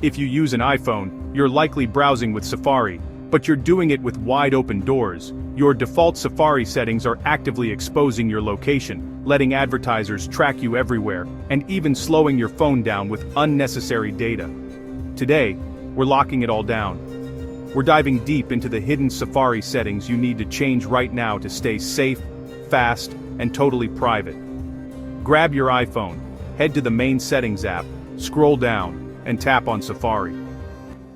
If you use an iPhone, you're likely browsing with Safari, but you're doing it with wide open doors. Your default Safari settings are actively exposing your location, letting advertisers track you everywhere, and even slowing your phone down with unnecessary data. Today, we're locking it all down. We're diving deep into the hidden Safari settings you need to change right now to stay safe, fast, and totally private. Grab your iPhone, head to the main settings app, scroll down, and tap on Safari.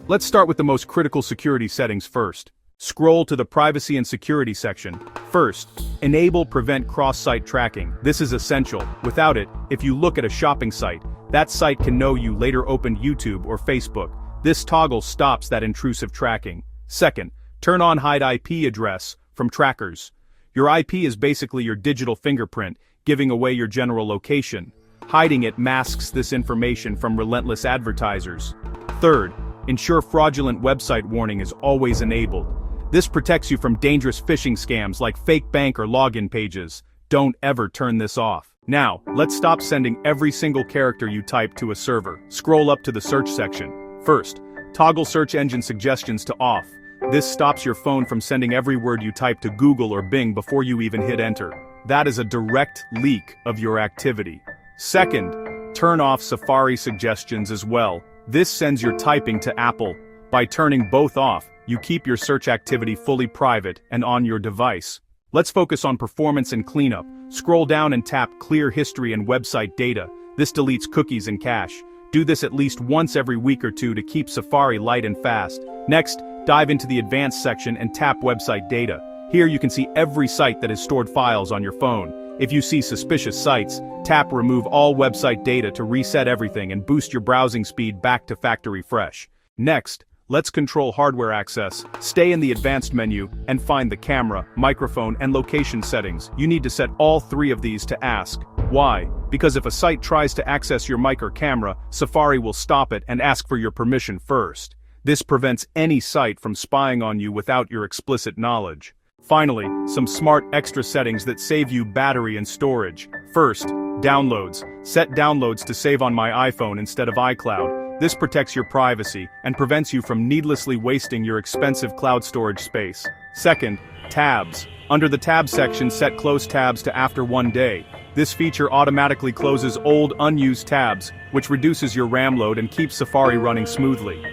Let's start with the most critical security settings first. Scroll to the Privacy and Security section. First, enable Prevent Cross-Site Tracking. This is essential. Without it, if you look at a shopping site, that site can know you later opened YouTube or Facebook. This toggle stops that intrusive tracking. Second, turn on Hide IP Address from trackers. Your IP is basically your digital fingerprint, giving away your general location. Hiding it masks this information from relentless advertisers. Third, ensure fraudulent website warning is always enabled. This protects you from dangerous phishing scams like fake bank or login pages. Don't ever turn this off. Now, let's stop sending every single character you type to a server. Scroll up to the search section. First, toggle search engine suggestions to off. This stops your phone from sending every word you type to Google or Bing before you even hit enter. That is a direct leak of your activity. Second, turn off Safari suggestions as well. This sends your typing to Apple. By turning both off, you keep your search activity fully private and on your device. Let's focus on performance and cleanup. Scroll down and tap Clear History and Website Data. This deletes cookies and cache. Do this at least once every week or two to keep Safari light and fast. Next, dive into the Advanced section and tap Website Data. Here you can see every site that has stored files on your phone. If you see suspicious sites, tap Remove All Website Data to reset everything and boost your browsing speed back to factory fresh. Next, let's control hardware access. Stay in the Advanced menu and find the camera, microphone, and location settings. You need to set all three of these to ask. Why? Because if a site tries to access your mic or camera, Safari will stop it and ask for your permission first. This prevents any site from spying on you without your explicit knowledge. Finally, some smart extra settings that save you battery and storage. First, downloads. Set downloads to save on my iPhone instead of iCloud. This protects your privacy and prevents you from needlessly wasting your expensive cloud storage space. Second, tabs. Under the tab section, set close tabs to after 1 day. This feature automatically closes old, unused tabs, which reduces your RAM load and keeps Safari running smoothly.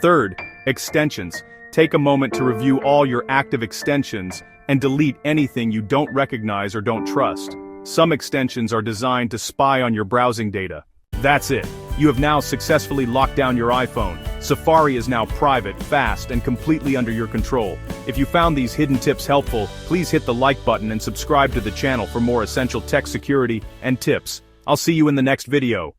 Third, extensions. Take a moment to review all your active extensions and delete anything you don't recognize or don't trust. Some extensions are designed to spy on your browsing data. That's it. You have now successfully locked down your iPhone. Safari is now private, fast, and completely under your control. If you found these hidden tips helpful, please hit the like button and subscribe to the channel for more essential tech security and tips. I'll see you in the next video.